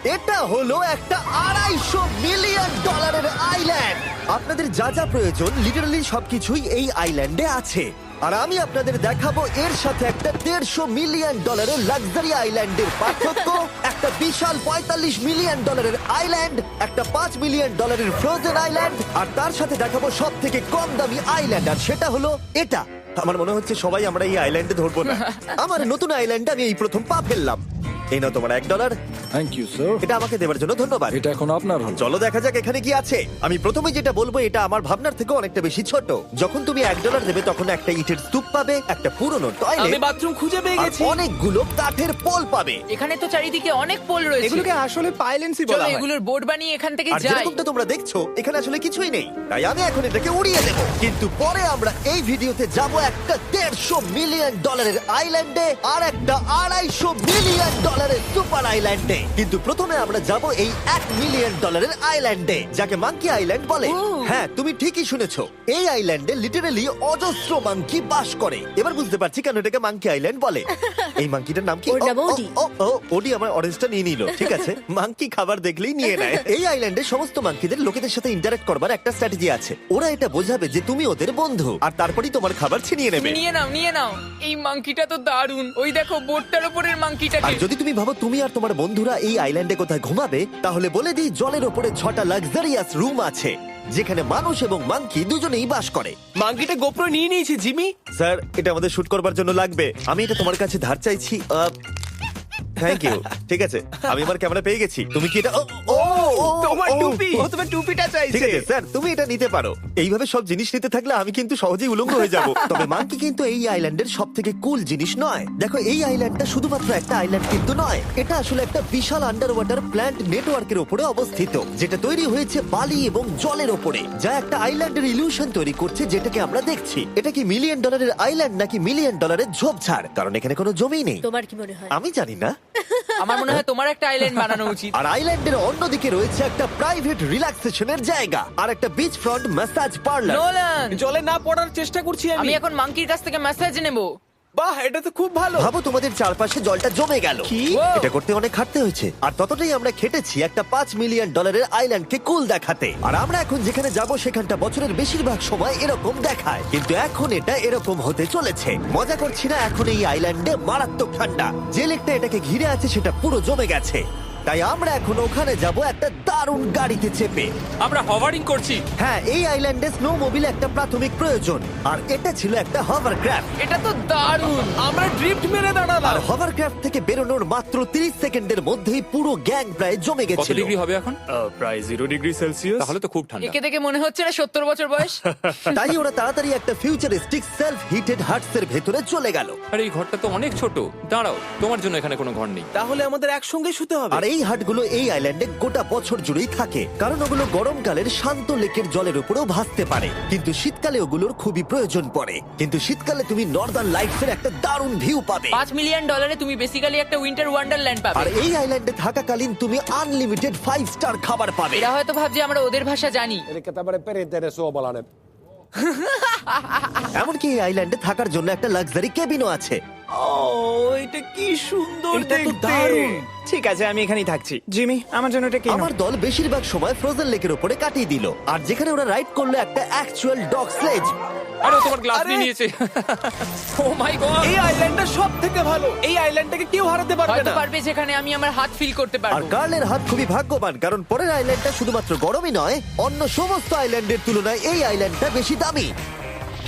এটা হলো একটা $250 মিলিয়ন আইল্যান্ড। আপনাদের যা যা প্রয়োজন লিটারালি সবকিছুই এই আইল্যান্ডে আছে। আর আমি আপনাদের দেখাবো এর সাথে একটা $150 মিলিয়ন লাক্সারি আইল্যান্ডের পার্থক্য, একটা বিশাল $45 মিলিয়ন আইল্যান্ড, একটা $5 মিলিয়ন ফ্রোজেন আইল্যান্ড, আর তার সাথে দেখাবো সব থেকে কম দামি আইল্যান্ড, আর সেটা হলো এটা। আমার মনে হচ্ছে সবাই আমরা এই আইল্যান্ডে ধরবো না। আমার নতুন আইল্যান্ডে আমি এই প্রথম পা ফেললাম। এই নাও তোমার $1। Thank you sir. এটা আমাকে দেওয়ার জন্য ধন্যবাদ। এটা এখন আপনার হল। চলো দেখা যাক এখানে কি আছে। আমি প্রথমে যেটা বলবো এটা আমার ভাবনার থেকে অনেকটা বেশি ছোট। যখন তুমি $1 দেবে তখন একটা ইটের স্তূপ পাবে, একটা পুরনো আমি টয়লেট, বাথরুম খুঁজে পেয়ে আর গেছি। অনেকগুলো কাঠের পোল পাবে। এখানে তো চারিদিকে অনেক পোল রয়েছে। এগুলোকে আসলে পাইলেন্সি চলো বলা হয়। এগুলোর বোর্ড বানিয়ে এখান থেকে আর যাই। যেরকমটা তোমরা দেখছো এখানে আসলে কিছুই নেই, তাই আমি এখন এটাকে উড়িয়ে দেবো। কিন্তু পরে আমরা এই ভিডিওতে যাব একটা $150 মিলিয়ন আইল্যান্ডে আর একটা $250 মিলিয়ন সুপার আইল্যান্ডে। কিন্তু প্রথমে আমরা যাব এই $1 মিলিয়ন আইল্যান্ডে, যাকে মাঙ্কি আইল্যান্ড বলে। হ্যাঁ, তুমি ঠিকই শুনেছো, এই আইল্যান্ডে লিটারালি অজস্র মাঙ্কি বাস করে। এবার বুঝতে পারছি কেন এটাকে মাঙ্কি আইল্যান্ড বলে। এই মাঙ্কিটার নাম কি? ওর নাম ওডি। ওডি আমার অরেঞ্জটা নিয়ে নিল। ঠিক আছে, মাঙ্কি খাবার দেখলেই নিয়ে নেয়। এই আইল্যান্ডে সমস্ত মাঙ্কিদের লোকেদের সাথে ইন্টারঅ্যাক্ট করবার একটা স্ট্র্যাটেজি আছে। ওরা এটা বোঝাবে যে তুমি ওদের বন্ধু, আর তারপরেই তোমার খাবার ছিনিয়ে নেবে। তুমি নিয়ে নাও, নিয়ে নাও। এই মাংকিটা তো দারুণ। ওই দেখো বোর্ডটার উপরের আর মাংকিটাকে। যদি তুমি ভাবো তুমি আর তোমার বন্ধুরা এই আইল্যান্ডে কোথায় ঘুমাবে, তাহলে বলে দিই জলের ওপরে 6টা লাক্সারিয়াস রুম আছে, যেখানে মানুষ এবং মাঙ্কি দুজনেই বাস করে। মাঙ্কিটা গোপ্রো নিয়ে নিয়েছে জিমি। স্যার, এটা আমাদের শুট করবার জন্য লাগবে। আমি এটা তোমার কাছে ধার চাইছি। Thank you. ঠিক আছে, আমি আমার ক্যামেরা পেয়ে গেছি। তুমি কি এটা? তোমার ও, টুপি। ও তোমার টুপিটা ঠিক চাইছে। আছে স্যার, তুমি এটা নিতে পারো। এইভাবে সব জিনিস নিতে থাকলে আমি কিন্তু সহজেই উলঙ্গ হয়ে যাব। তবে মাঙ্কি কিন্তু এই আইল্যান্ডের সব থেকে কুল জিনিস নয়। দেখো, এই আইল্যান্ডটা শুধুমাত্র একটা আইল্যান্ড কিন্তু নয়, এটা আসলে একটা বিশাল আন্ডার ওয়াটার প্ল্যান্ট নেটওয়ার্কের উপরে অবস্থিত, যেটা তৈরি হয়েছে বালি এবং জলের ওপরে, যা একটা আইল্যান্ডের ইলিউশন তৈরি করছে, যেটাকে আমরা দেখছি। এটা কি $1 মিলিয়ন আইল্যান্ড নাকি $1 মিলিয়ন ঝোপঝাড়? কারণ এখানে কোনো জমি নেই। তোমার কি মনে হয়? আমি জানি না। আমার মনে হয় তোমার একটা আইল্যান্ড বানানো উচিত। আর আইল্যান্ডের অন্যদিকে রয়েছে একটা প্রাইভেট রিল্যাক্সেশনের জায়গা আর একটা beach front massage parlour. Nolan, জলে না পড়ার চেষ্টা করছি আমি আমি। এখন মাংকির কাছ থেকে মেসেজ নেব। বাহ, এটা তো খুব ভালো। ভাবো তোমাদের চারপাশে জলটা জমে গেল। কি? এটা করতে অনেক খাটতে হয়েছে, আর ততটাই আমরা খেটেছি একটা $5 মিলিয়ন আইল্যান্ডকে কুল দেখাতে। আর আমরা এখন যেখানে যাব সেখানটা বছরের বেশিরভাগ সময় এরকম দেখায়, কিন্তু এখন এটা এরকম হতে চলেছে। মজা করছি না, এখন এই আইল্যান্ডে মারাত্মক ঠান্ডা। যে লেকটা এটাকে ঘিরে আছে সেটা পুরো জমে গেছে, তাই আমরা এখন ওখানে যাব একটা দারুণ গাড়িতে চেপে। আমরা হভারিং করছি। হ্যাঁ, এই আইল্যান্ডে স্নো মোবিল একটা প্রাথমিক প্রয়োজন, আর এটা ছিল একটা হভারক্রাফট। এটা তো দারুণ। আমরা ড্রিফট মেরে আর দাঁড়ালাম। হভারক্রাফট থেকে বেরোনোর মাত্র 30 সেকেন্ডের মধ্যেই পুরো গ্যাং প্রায় জমে কত গেছিল। ডিগ্রি হবে এখন? প্রায় 0 ডিগ্রি সেলসিয়াস। তাহলে তো খুব ঠান্ডা। একে দেখে মনে হচ্ছে না 70 বছর বয়স। তাই ওরা তাড়াতাড়ি একটা ফিউচারিস্টিক সেলফ হিটেড হাটস এর ভেতরে চলে গেল। আর এই ঘরটা তো অনেক ছোট। দাঁড়াও, তোমার জন্য এখানে কোনো ঘর নেই। তাহলে আমাদের একসঙ্গে শুতে হবে। আর এই হাটগুলো এই আইল্যান্ডে গোটা বছর জুড়েই থাকে, কারণ ওগুলো গরমকালের শান্ত লেকের জলের উপরেও ভাসতে পারে, কিন্তু শীতকালে ওগুলোর খুবই প্রয়োজন পড়ে। কিন্তু শীতকালে তুমি নর্দার্ন লাইটস এর একটা দারুণ ভিউ পাবে। $5 মিলিয়ন তুমি বেসিক্যালি একটা উইন্টার ওয়ান্ডারল্যান্ড আর পাবে। এই আইল্যান্ডে থাকাকালীন তুমি আনলিমিটেড 5 স্টার খাবার পাবে। এরা হয়তো ভাবছে আমরা ওদের ভাষা জানি। Eli tämmöinen perinteinen suomalainen. এমনকি এই আইল্যান্ডে থাকার জন্য একটা লাক্সারি কেবিনও আছে। ও, এটা কি সুন্দর এটা তো দেখতে। দারুণ। ঠিক আছে, আমি এখানেই থাকছি। জিমি, আমার জন্য এটা কি? আমার দল বেশিরভাগ সময় ফ্রোজেন লেকের উপরে কাটিয়ে দিল, আর যেখানে ওরা রাইড করলো একটা অ্যাকচুয়াল ডগ স্লেজ। আরে ও তোমার গ্লাস আরে! নিয়ে নিয়েছে। ও মাই গড! এই আইল্যান্ডটা সব থেকে ভালো। এই আইল্যান্ডটাকে কেউ হারাতে পারবে হয়তো না। পারবে, যেখানে আমি আমার হাত ফিল করতে আর পারবো। কার্লের হাত খুবই ভাগ্যবান, কারণ পরের আইল্যান্ডটা শুধুমাত্র গরমই নয়, অন্য সমস্ত আইল্যান্ডের তুলনায় এই আইল্যান্ডটা বেশি দামি।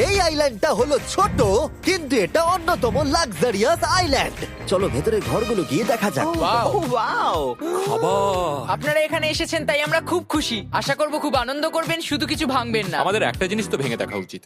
এই আইল্যান্ডটা হলো ছোট, কিন্তু এটা অন্যতম লাক্সারিয়াস আইল্যান্ড। চলো ভেতরে ঘরগুলো গিয়ে দেখা যাক। Wow! ও ওয়াও। খাবার। আপনারা এখানে এসেছেন তাই আমরা খুব খুশি। আশা করব খুব আনন্দ করবেন, শুধু কিছু ভাঙবেন না। আমাদের একটা জিনিস তো ভেঙে দেখা উচিত।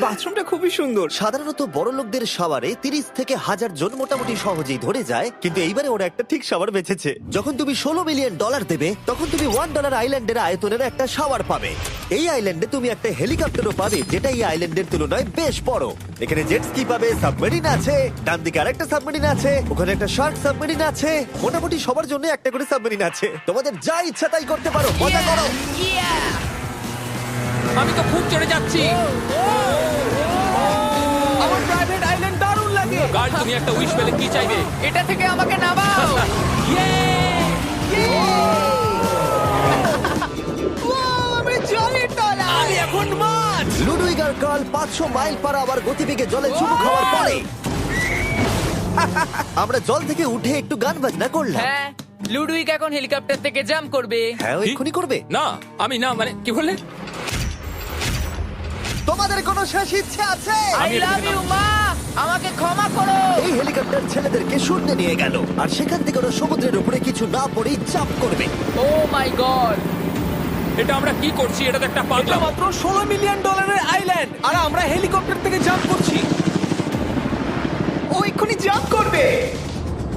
বাথরুমটা খুবই সুন্দর। সাধারণত বড় লোকদের শাওয়ারে 30 থেকে 1000 জন মোটামুটি সহজেই ধরে যায়, কিন্তু এইবারে ওরা একটা ঠিক শাওয়ার বেঁচেছে। যখন তুমি $16 মিলিয়ন দেবে, তখন তুমি $1 আইল্যান্ডের আয়তনের একটা শাওয়ার পাবে। এই আইল্যান্ডে তুমি একটা হেলিকপ্টারও পাবে, যেটা এই আইল্যান্ডের তুলনায় বেশ বড়। এখানে জেট স্কি পাবে, সাবমেরিন আছে, ডান দিকে আরেকটা সাবমেরিন আছে, ওখানে একটা শার্ক সাবমেরিন আছে। মোটামুটি সবার জন্য একটা করে সাবমেরিন আছে। তোমাদের যা ইচ্ছা তাই করতে পারো, মজা করো। Yeah! আমি তো খুব চড়ে যাচ্ছি। আমার প্রাইভেট আইল্যান্ড দারুণ লাগে। কাল তুমি একটা উইশ পেলে কি চাইবে? এটা থেকে আমাকে নামাও। আমি জলের তলায় আমি এখন মাছ লুডুইগার কার্ল 500 মাইল পার আওয়ার গতিবেগে জলে চুমু খাওয়ার পরে আমরা জল থেকে উঠে একটু গান বাজনা করলাম। হ্যাঁ, লুডুইক এখন হেলিকপ্টার থেকে জাম্প করবে। হ্যাঁ, ও এক্ষুনি করবে। না, আমি না, মানে কি বললে? তোমাদের কোনো শেষ ইচ্ছে আছে? আই লাভ ইউ মা, আমাকে ক্ষমা করো। এই হেলিকপ্টার ছেলেদেরকে শূন্যে নিয়ে গেল আর সেখান থেকে ওরা সমুদ্রের উপরে কিছু না পড়েই চাপ করবে। ও মাই গড, এটা আমরা কি করছি? এটা তো একটা এটা পাগলাম। মাত্র $16 মিলিয়ন আইল্যান্ড আর আমরা হেলিকপ্টার থেকে জাম্প করছি ও এক্ষুনি জাম্প করবে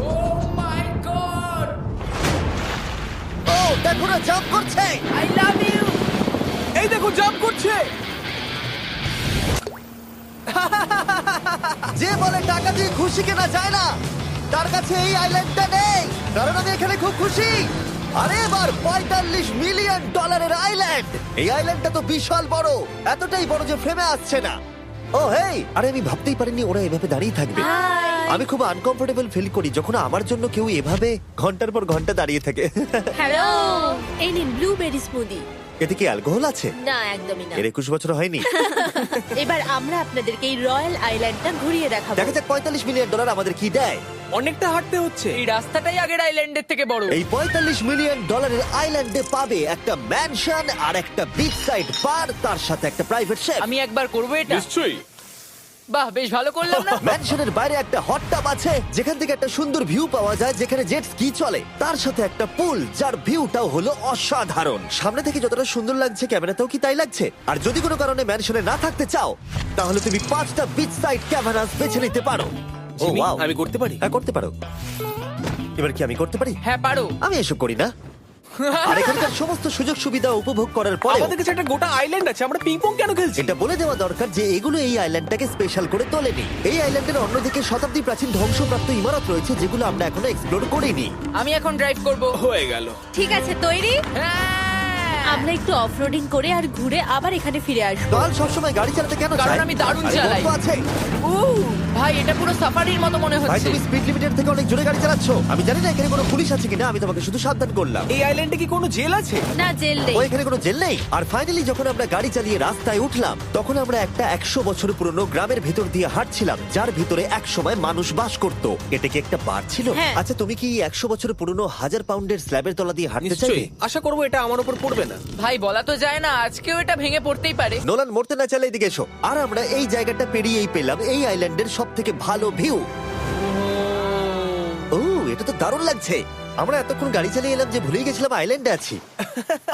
ও মাই গড, ও দেখো না, জাম্প করছে। I love you. এই দেখো জাম্প করছে যে বলে টাকা দিয়ে খুশি কেনা যায় না, তার কাছে এই আইল্যান্ডটা নেই। কারণ আমি এখানে খুব খুশি। আরে এবার $45 মিলিয়ন আইল্যান্ড। এই আইল্যান্ডটা তো বিশাল বড়, এতটাই বড় যে ফ্রেমে আসছে না। ও হেই, আরে আমি ভাবতেই পারিনি ওরা এভাবে দাঁড়িয়ে থাকবে। আমি খুব আনকমফোর্টেবল ফিল করি যখন আমার জন্য কেউ এভাবে ঘন্টার পর ঘন্টা দাঁড়িয়ে থাকে। হ্যালো, এই নিন ব্লুবেরি স্মুদি। এতে কি অ্যালকোহল আছে? না, একদমই না। এর 21 বছর হয়নি। এবার আমরা আপনাদেরকে এই রয়্যাল আইল্যান্ডটা ঘুরিয়ে দেখাবো। দেখা যাক $45 মিলিয়ন আমাদের কি দেয়। অনেকটা হাঁটতে হচ্ছে এই রাস্তাটাই আগের আইল্যান্ডের থেকে বড়। এই $45 মিলিয়ন আইল্যান্ডে পাবে একটা ম্যানশন আর একটা বিচ সাইড বার, তার সাথে একটা প্রাইভেট শেফ। আমি একবার করবো এটা। নিশ্চয়ই। বাহ, বেশ ভালো করলাম না? ম্যানশনের বাইরে একটা হট টাব আছে যেখান থেকে একটা সুন্দর ভিউ পাওয়া যায়, যেখানে জেট স্কি চলে। তার সাথে একটা পুল যার ভিউটাও হলো অসাধারণ। সামনে থেকে যতটা সুন্দর লাগছে ক্যামেরাতেও কি তাই লাগছে। আর যদি কোনো কারণে ম্যানশনে না থাকতে চাও তাহলে তুমি 5টা বিচ সাইড ক্যামেরাস বেছে নিতে পারো। ও জিমি, ওয়াও, আমি করতে পারি? হ্যাঁ করতে পারো। এবার কি আমি করতে পারি? হ্যাঁ পারো। আমি এসব করি না। আর এখানকার সমস্ত সুযোগ সুবিধা উপভোগ করার পরে আমাদের কাছে একটা গোটা আইল্যান্ড আছে আমরা পিং পং কেন খেলছি এটা বলে দেওয়া দরকার যে এগুলো এই আইল্যান্ডটাকে স্পেশাল করে তোলেনি। এই আইল্যান্ডের অন্যদিকে শতাব্দী প্রাচীন ধ্বংসপ্রাপ্ত ইমারত রয়েছে যেগুলো আমরা এখনো এক্সপ্লোর করিনি। আমি এখন ড্রাইভ করব। হয়ে গেল ঠিক আছে, তৈরি? হ্যাঁ। আমরা একটু অফরোডিং করে আর ঘুরে আবার এখানে ফিরে আসবো। কাল সবসময় গাড়ি চালাতে কেন কারণ চায়? আমি দারুণ আরে চালাই। গল্প আছে। ভাই, এটা পুরো সাফারির মতো মনে ভাই হচ্ছে। তুমি স্পিড লিমিটের থেকে অনেক জোরে গাড়ি চালাচ্ছ। আমি জানি না এখানে কোনো পুলিশ আছে কিনা, আমি তোমাকে শুধু সাবধান করলাম। এই আইল্যান্ডে কি কোনো জেল আছে না, জেল নেই। ও এখানে কোনো জেল নেই। আর ফাইনালি যখন আমরা গাড়ি চালিয়ে রাস্তায় উঠলাম তখন আমরা একটা 100 বছর পুরনো গ্রামের ভেতর দিয়ে হাঁটছিলাম যার ভিতরে এক সময় মানুষ বাস করত। এটা কি একটা বার ছিল? হ্যাঁ। আচ্ছা, তুমি কি 100 বছর পুরনো 1000 পাউন্ডের স্ল্যাবের তলা দিয়ে হাঁটতে চাইবে? নিশ্চয়ই আশা করবো এটা আমার উপর পড়বে না ভাই, বলা তো যায় না, আজকেও এটা ভেঙে পড়তেই পারে। নোলান মরতে না চাইলে এদিকে এসো। আর আমরা এই জায়গাটা পেরিয়েই পেলাম এই আইল্যান্ডের সব থেকে ভালো ভিউ। ও, এটা তো দারুণ লাগছে। আমরা এতক্ষণ গাড়ি চালিয়ে এলাম যে ভুলেই গেছিলাম আইল্যান্ডে আছি।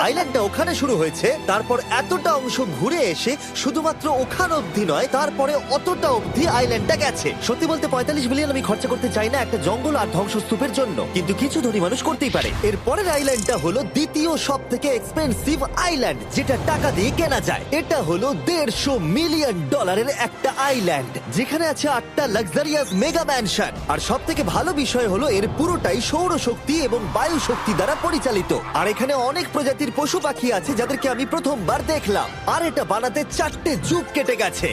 আইল্যান্ডটা ওখানে শুরু হয়েছে, তারপর এতটা অংশ ঘুরে এসে শুধুমাত্র ওখান অবধি নয়, তারপরে অতটা অবধি আইল্যান্ডটা গেছে। সত্যি বলতে 45 মিলিয়ন আমি খরচা করতে চাই না একটা জঙ্গল আর ধ্বংসস্তূপের জন্য, কিন্তু কিছু ধনী মানুষ করতেই পারে। এর পরের আইল্যান্ডটা হলো দ্বিতীয় সব থেকে এক্সপেন্সিভ আইল্যান্ড, যেটা টাকা দিয়ে কেনা যায়। এটা হলো $150 মিলিয়ন একটা আইল্যান্ড যেখানে আছে 8টা লাক্সারিয়াস মেগা ম্যানশন। আর সব থেকে ভালো বিষয় হলো এর পুরোটাই সৌরশক্তি এবং বায়ু শক্তি দ্বারা পরিচালিত। আর এখানে অনেক প্রজাতির পশু পাখি আছে যাদেরকে আমি প্রথমবার দেখলাম। আর এটা বানাতে 4টে যুগ কেটে গেছে।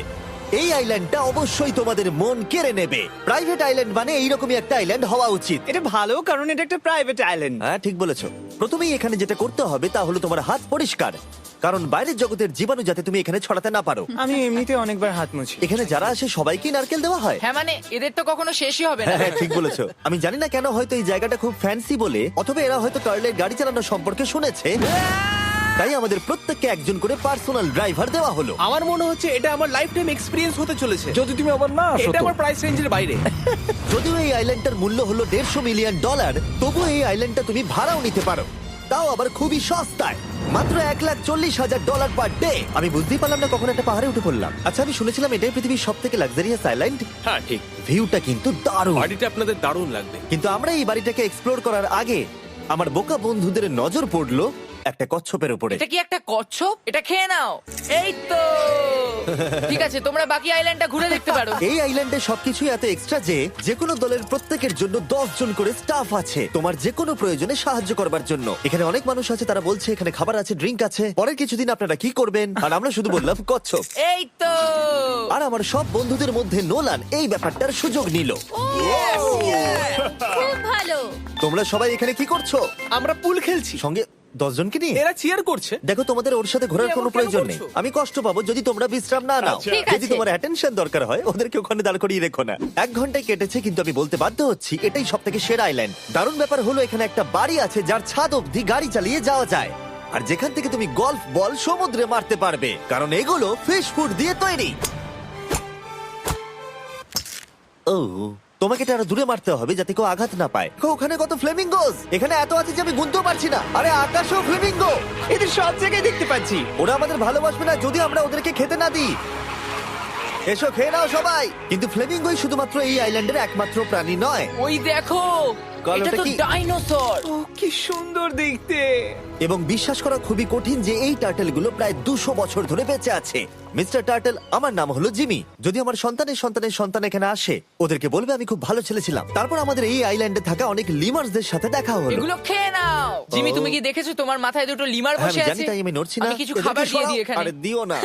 এই আইল্যান্ডটা অবশ্যই তোমাদের মন কেড়ে নেবে। প্রাইভেট আইল্যান্ড মানে এইরকমই একটা আইল্যান্ড হওয়া উচিত। এটা ভালো কারণ এটা একটা প্রাইভেট আইল্যান্ড হ্যাঁ, ঠিক বলেছো। প্রথমেই এখানে যেটা করতে হবে তা হলো তোমার হাত পরিষ্কার, কারণ বাইরের জগতের জীবাণু যাতে তুমি এখানে ছড়াতে না পারো। আমি এমনিতে অনেকবার হাত মুছি এখানে যারা আসে সবাইকেই নারকেল দেওয়া হয়। হ্যাঁ, মানে এদের তো কখনো শেষই হবে না। হ্যাঁ, ঠিক বলেছো। আমি জানি না কেন, হয়তো এই জায়গাটা খুব ফ্যান্সি বলে, অথবা এরা হয়তো কার্লের গাড়ি চালানো সম্পর্কে শুনেছে, তাই আমাদের প্রত্যেককে একজন করে পার্সোনাল ড্রাইভার দেওয়া হলো। আমার মনে হচ্ছে এটা আমার লাইফ টাইম এক্সপিরিয়েন্স হতে চলেছে যদি তুমি আবার না আসো এটা তো। আমার প্রাইস রেঞ্জের বাইরে যদিও এই আইল্যান্ডটার মূল্য হলো $150 মিলিয়ন, তবুও এই আইল্যান্ডটা তুমি ভাড়াও নিতে পারো, তাও আবার খুবই সস্তায়, মাত্র $1,40,000 পার ডে। আমি বুঝতেই পারলাম না কখন একটা পাহাড়ে উঠে পড়লাম। আচ্ছা, আমি শুনেছিলাম এটাই পৃথিবীর সব থেকে লাক্সারিয়াস আইল্যান্ড। হ্যাঁ ঠিক, ভিউটা কিন্তু দারুণ। বাড়িটা আপনাদের দারুণ লাগবে। কিন্তু আমরা এই বাড়িটাকে এক্সপ্লোর করার আগে আমার বোকা বন্ধুদের নজর পড়লো একটা কচ্ছপের উপরে। এটা কি একটা কচ্ছপ? এটা খেয়ে নাও। এই তো ঠিক আছে, তোমরা বাকি আইল্যান্ডটা ঘুরে দেখতে পারো। এই আইল্যান্ডে সবকিছুই এত এক্সট্রা যে কোনো দলের প্রত্যেকের জন্য 10 জন করে স্টাফ আছে তোমার যে কোনো প্রয়োজনে সাহায্য করবার জন্য। এখানে অনেক মানুষ আছে, তারা বলছে এখানে খাবার আছে, ড্রিঙ্ক আছে, পরের কিছুদিন আপনারা কি করবেন, আর আমরা শুধু বললাম কচ্ছপ। এই তো আর আমার সব বন্ধুদের মধ্যে নোলান এই ব্যাপারটার সুযোগ নিল। খুব ভালো। তোমরা সবাই এখানে কি করছো? আমরা পুল খেলছি, সঙ্গে 10 জনকে নিয়ে? এরা চিয়ার করছে। দেখো, তোমাদের ওর সাথে ঘোরার তুমি কোনো এমন কেন প্রয়োজন নেই। করছো? আমি কষ্ট পাবো যদি তোমরা বিশ্রাম না নাও। ঠিক যদি আছে। তোমার অ্যাটেনশন দরকার হয়, ওদেরকে ওখানে দাঁড় করিয়ে রেখো না। 1 ঘন্টায় কেটেছে, কিন্তু আমি বলতে বাধ্য হচ্ছি এটাই সব থেকে সেরা আইল্যান্ড। দারুণ ব্যাপার হলো এখানে একটা বাড়ি আছে যার ছাদ অবধি গাড়ি চালিয়ে যাওয়া যায়, আর যেখান থেকে তুমি গলফ বল সমুদ্রে মারতে পারবে, কারণ এগুলো ফিশ ফুড দিয়ে তৈরি। ও, তোমাকে এটা আরো দূরে মারতে হবে যাতে কেউ আঘাত না পায়। ওখানে কত ফ্লেমিঙ্গোস! এখানে এত আছে যে আমি গুনতেও পারছি না। আরে আকাশও ফ্লেমিঙ্গো! এদের সব জায়গায় দেখতে পাচ্ছি। ওরা আমাদের ভালোবাসবে না যদি আমরা ওদেরকে খেতে না দিই। এসো খেয়ে নাও সবাই। কিন্তু ফ্লেমিঙ্গোই শুধুমাত্র এই আইল্যান্ডের একমাত্র প্রাণী নয়। ওই দেখো, গল্পটা এটা তো কি? ডাইনোসর। ও কি সুন্দর দেখতে। এবং বিশ্বাস করা খুবই কঠিন যে এই টার্টেলগুলো প্রায় 200 বছর ধরে বেঁচে আছে। মিস্টার টার্টেল, আমার নাম হলো জিমি। যদি আমার সন্তানের সন্তানের সন্তান এখানে আসে, ওদেরকে বলবে আমি খুব ভালো ছেলে ছিলাম। তারপর আমাদের এই আইল্যান্ডে থাকা অনেক লিমার্সদের সাথে দেখা হলো। এগুলো খেয়ে নাও। জিমি, তুমি কি দেখেছো তোমার মাথায় দুটো লিমার হ্যাঁ, বসে আমি জানি, আছে? তাই আমি নড়ছি না। আমি কিছু এদেরকে খাবার দিয়ে সরাও। দিই এখানে। আরে দিও না।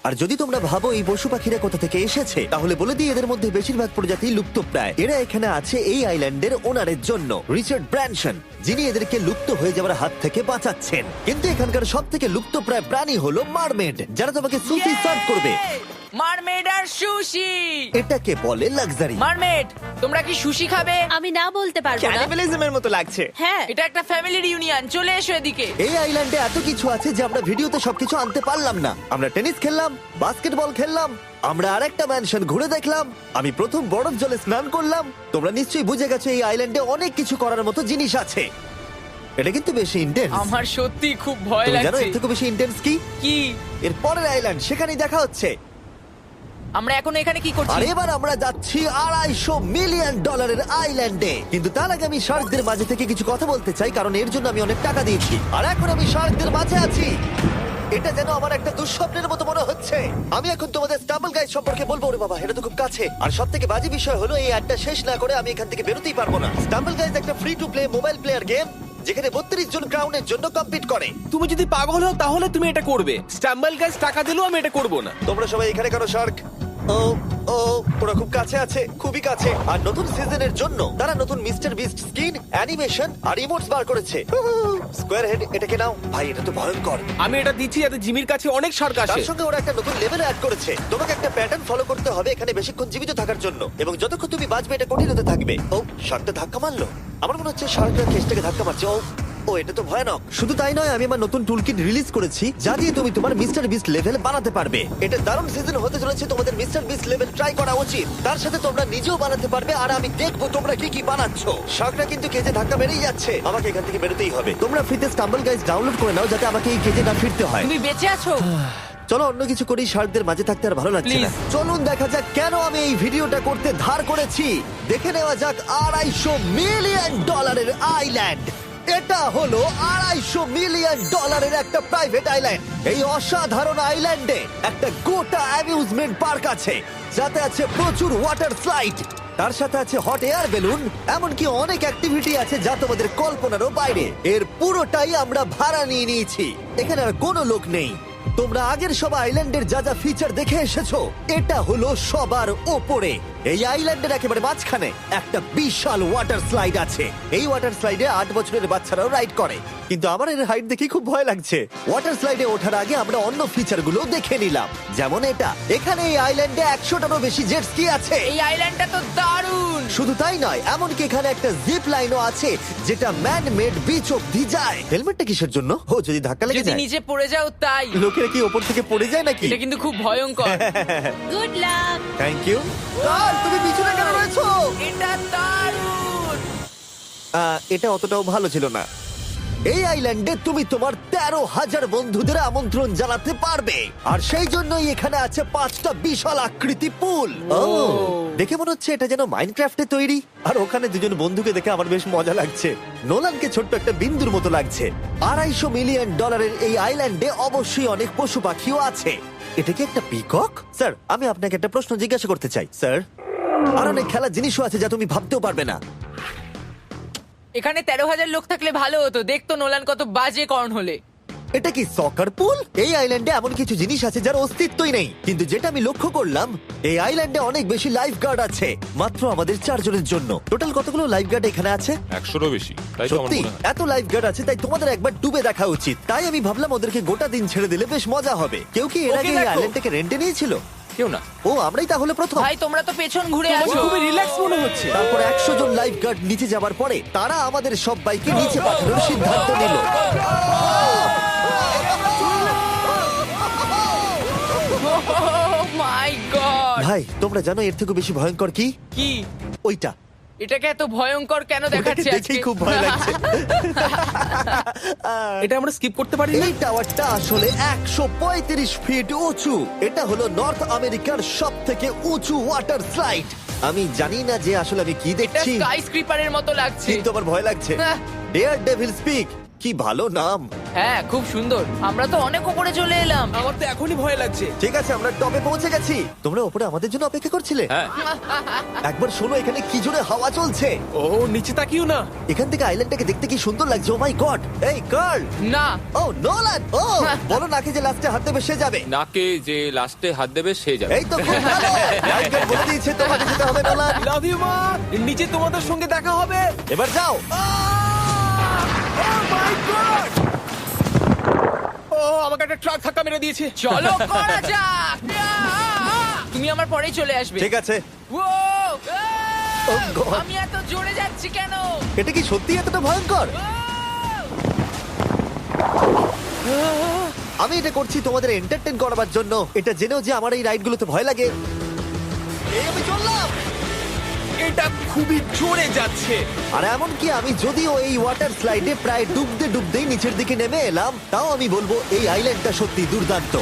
আর যদি তোমরা ভাবো এই পশু পাখিরা কোথা থেকে এসেছে, তাহলে বলে দিই এদের মধ্যে বেশিরভাগ প্রজাতি লুপ্তপ্রায়। এরা এখানে আছে এই আইল্যান্ডের ওনারের জন্য, রিচার্ড ব্র্যানসন, যিনি এদেরকে লুপ্ত হয়ে যাওয়ার হাত থেকে বাঁচাচ্ছেন। কিন্তু এখানকার সব থেকে লুপ্তপ্রায় প্রাণী হলো মারমেড, যারা তোমাকে সুশি সার্ভ করবে। মারমেড আর সুশি। এটাকে বলে লাক্সারি। মারমেড, তোমরা কি সুশি খাবে? আমি না বলতে পারবো না। ক্যানিবালিজমের মতো লাগছে। হ্যাঁ, এটা একটা ফ্যামিলি রিউনিয়ন, চলে এসো এদিকে। এই আইল্যান্ডে এত কিছু আছে যে আমরা ভিডিওতে সবকিছু আনতে পারলাম না। আমরা টেনিস খেললাম, বাস্কেটবল খেললাম, আমরা আরেকটা ম্যানশন ঘুরে দেখলাম, আমি প্রথম বরফ জলে স্নান করলাম। তোমরা নিশ্চয়ই বুঝে গেছো এই আইল্যান্ডে অনেক কিছু করার মতো জিনিস আছে। এটা কিন্তু বেশি ইন্টেন্স। আমার সত্যি খুব ভয় তুমি জানো লাগছে। এর থেকে বেশি ইন্টেন্স কি? কি? এর পরের আইল্যান্ড, সেখানেই দেখা হচ্ছে। আমরা এখন এখানে কি আর করছি? এবার আমরা যাচ্ছি $250 মিলিয়ন আইল্যান্ডে। কিন্তু তার আগে আমি শার্কদের মাঝে থেকে কিছু কথা বলতে চাই, কারণ এর জন্য আমি অনেক টাকা দিয়েছি। আর এখন আমি শার্কদের মাঝে আছি। এটা যেন আমার একটা দুঃস্বপ্নের মতো মনে হচ্ছে। আমি এখন তোমাদের স্টাম্বল গাইড সম্পর্কে বলবো। ওরে বাবা, এটা তো খুব কাছে। আর সব থেকে বাজে বিষয় হলো এই অ্যাডটা শেষ না করে আমি এখান থেকে বেরোতেই পারবো না। স্টাম্বল গাইড একটা free to play mobile player game, যেখানে 32 জন ক্রাউনের জন্য কম্পিট করে। তুমি যদি পাগল হও তাহলে তুমি এটা করবে। স্ট্যাম্বল গাইজ টাকা দিলেও আমি এটা করব না। তোমরা সবাই এখানে কেন শার্ক? ও ও, ওরা খুব কাছে আছে, খুবই কাছে। আর নতুন সিজনের জন্য তারা নতুন মিস্টার বিস্ট স্কিন, অ্যানিমেশন আর ইমোটস বার করেছে। স্কোয়ার হেড, এটাকে নাও ভাই, এটা তো ভয়ঙ্কর। আমি এটা দিচ্ছি যাতে জিমির কাছে অনেক শার্ক আসে। তার সঙ্গে ওরা একটা নতুন লেভেল অ্যাড করেছে। তোমাকে একটা প্যাটার্ন ফলো করতে হবে এখানে বেশিক্ষণ জীবিত থাকার জন্য, এবং যতক্ষণ তুমি বাঁচবে এটা কঠিন হতে থাকবে। ও, শার্কটা ধাক্কা মারলো। আমার মনে হচ্ছে শার্কটা কেসটাকে ধাক্কা মারছে। ও, এটা তো ভয়ানক। শুধু তাই নয়, আমি আমার নতুন টুলকিট রিলিজ করেছি যা দিয়ে তুমি তোমার মিস্টার বিস্ট লেভেল বানাতে পারবে। এটা দারুণ সিজন হতে চলেছে, তোমাদের মিস্টার বিস্ট লেভেল ট্রাই করা উচিত। তার সাথে তোমরা নিজেও বানাতে পারবে, আর আমি দেখবো তোমরা কি কি বানাচ্ছ। শার্কটা কিন্তু কেজে ধাক্কা মেরেই যাচ্ছে, আমাকে এখান থেকে বেরোতেই হবে। তোমরা ফ্রিতে স্টাম্বল গাইজ ডাউনলোড করে নাও যাতে আমাকে এই কেজে না ফিরতে হয়। তুমি বেঁচে আছো? চলো অন্য কিছু করি, শার্কদের মাঝে থাকতে আর ভালো লাগছে না। Please. চলুন দেখা যাক কেন আমি এই ভিডিওটা করতে ধার করেছি। দেখে নেওয়া যাক $250 মিলিয়ন আইল্যান্ড। এটা হলো $250 মিলিয়ন একটা প্রাইভেট আইল্যান্ড। এই অসাধারণ আইল্যান্ডে একটা গোটা অ্যামিউজমেন্ট পার্ক আছে, যাতে আছে প্রচুর ওয়াটার স্লাইড, তার সাথে আছে হট এয়ার বেলুন, এমনকি অনেক অ্যাক্টিভিটি আছে যা তোমাদের কল্পনারও বাইরে। এর পুরোটাই আমরা ভাড়া নিয়ে নিয়েছি। এখানে আর কোনো লোক নেই। তোমরা আগের সব আইল্যান্ডের যা যা ফিচার দেখে এসেছো, এটা হলো সবার ওপরে। এই আইল্যান্ডের একেবারে মাঝখানে একটা বিশাল ওয়াটার স্লাইড আছে। এই ওয়াটার স্লাইডে 8 বছরের বাচ্চারাও রাইড করে, কিন্তু আমার এর হাইট দেখে খুব ভয় লাগছে। ওয়াটার স্লাইডে ওঠার আগে আমরা অন্য ফিচারগুলো দেখে নিলাম, যেমন এটা। এখানে এই আইল্যান্ডে 100টারও বেশি জেট স্কি আছে। এই আইল্যান্ডটা তো দারুণ। শুধু তাই নয়, এমনকি এখানে একটা জিপ লাইনও আছে যেটা ম্যান মেড বিচ অব্দি যায়। হেলমেটটা কিসের জন্য? ও, যদি ধাক্কা লেগে যদি যায়। নিচে পড়ে যাও তাই। লোকেরা কি ওপর থেকে পড়ে যায় নাকি? এটা কিন্তু খুব ভয়ঙ্কর। Good luck. Thank you. তুমি পিছনে কেন রয়েছো? এটা দারুণ। এটা অতটাও ভালো ছিল না। এই আইল্যান্ডে তুমি তোমার 13,000 বন্ধুদের আমন্ত্রণ জানাতে পারবে। আর সেই জন্যই এখানে আছে 5টা বিশাল আকৃতি পুল। দেখে মনে হচ্ছে এটা যেন মাইনক্রাফটে তৈরি। আর ওখানে দুজন বন্ধুকে দেখে আমার বেশ মজা লাগছে। নোলানকে ছোট্ট একটা বিন্দুর মতো লাগছে। $250 মিলিয়ন এই আইল্যান্ডে অবশ্যই অনেক পশু পাখিও আছে। এটা কি একটা পিকক? স্যার, আমি আপনাকে একটা প্রশ্ন জিজ্ঞাসা করতে চাই স্যার। আর অনেক খেলার জিনিসও আছে যা তুমি ভাবতেও পারবে না। এখানে 13,000 লোক থাকলে ভালো হতো, দেখতো নোলান কত বাজে কর্ন হলে। এটা কি সকার পুল? এই আইল্যান্ডে এমন কিছু জিনিস আছে যার অস্তিত্বই নেই। কিন্তু যেটা আমি লক্ষ্য করলাম, এই আইল্যান্ডে অনেক বেশি লাইফ গার্ড আছে মাত্র আমাদের 4 জনের জন্য। টোটাল কতগুলো লাইফ গার্ড এখানে আছে? 100-রও বেশি, তাই তো আমার সত্যি মনে হয়। এত লাইফ গার্ড আছে, তাই তোমাদের একবার ডুবে দেখা উচিত। তাই আমি ভাবলাম ওদেরকে গোটা দিন ছেড়ে দিলে বেশ মজা হবে। কেউ কি এর ওকে আগে এই দেখো। আইল্যান্ডটাকে রেন্টে নিয়েছিল? কেউ না। ও, আমরাই তাহলে প্রথম। ভাই তোমরা তো পেছন ঘুরে তোমাকে আসো। খুবই রিল্যাক্স মনে হচ্ছে। তারপর 100 জন লাইফ গার্ড নিচে যাবার পরে তারা আমাদের সবাইকে নিচে পাঠানোর সিদ্ধান্ত নিল। মাই গড! ভাই, তোমরা জানো এর থেকে বেশি ভয়ঙ্কর কি? কি ওইটা। এটাকে এত ভয়ঙ্কর কেন ওটাকে দেখাচ্ছে আজকে? দেখেই খুব ভয় লাগছে। এটা আমরা স্কিপ করতে পারি না। এই টাওয়ারটা আসলে 135 ফিট উঁচু। এটা হলো নর্থ আমেরিকার সব থেকে উঁচু ওয়াটার স্লাইড। আমি জানি না যে আসলে আমি কি এটা দেখছি, স্কাই স্ক্রিপারের মতো লাগছে। কিন্তু আমার ভয় লাগছে। হ্যাঁ। ডেয়ার ডেভিল স্পিক, কি ভালো নাম। হ্যাঁ, খুব সুন্দর। আমরা তো অনেক উপরে চলে এলাম। আমার তো এখনই ভয় লাগছে। ঠিক আছে, আমরা টপে পৌঁছে গেছি। তোমরা উপরে আমাদের জন্য অপেক্ষা করছিলে? হ্যাঁ, একবার শোনো, এখানে কি জোরে হাওয়া চলছে। ও নিচে তাকিও না। এখান থেকে আইল্যান্ডটাকে দেখতে কি সুন্দর লাগছে। ও মাই গড। এই কার্ল। না, ও নোলান। ও বলো নাকি যে লাস্টে হাত দেবে সে যাবে। নাকে যে লাস্টে হাত দেবে সে যাবে। এই তো খুব ভালো। লাইফগার্ড বলে দিয়েছে তোমাকে যেতে হবে নোলান। লাভ ইউ মা। নিচে তোমাদের সঙ্গে দেখা হবে। এবার যাও। ও আমাকে একটা ট্রাক ধাক্কা মেরে দিয়েছে। চলো করা যাক। তুমি আমার পরেই চলে আসবে। ঠিক আছে। ও, Oh God! আমি এত জোরে যাচ্ছি কেন? এটা কি সত্যি এতটা ভয়ঙ্কর? আমি এটা করছি তোমাদের এন্টারটেইন করার জন্য। এটা জেনেও যে আমার এই রাইডগুলোতে ভয় লাগে। এই আমি চললাম। এটা খুবই জোরে যাচ্ছে। আর এমনকি আমি যদিও এই ওয়াটার স্লাইডে প্রায় ডুবতেই নিচের দিকে নেমে এলাম, তাও আমি বলবো এই আইল্যান্ডটা সত্যি দুর্দান্ত।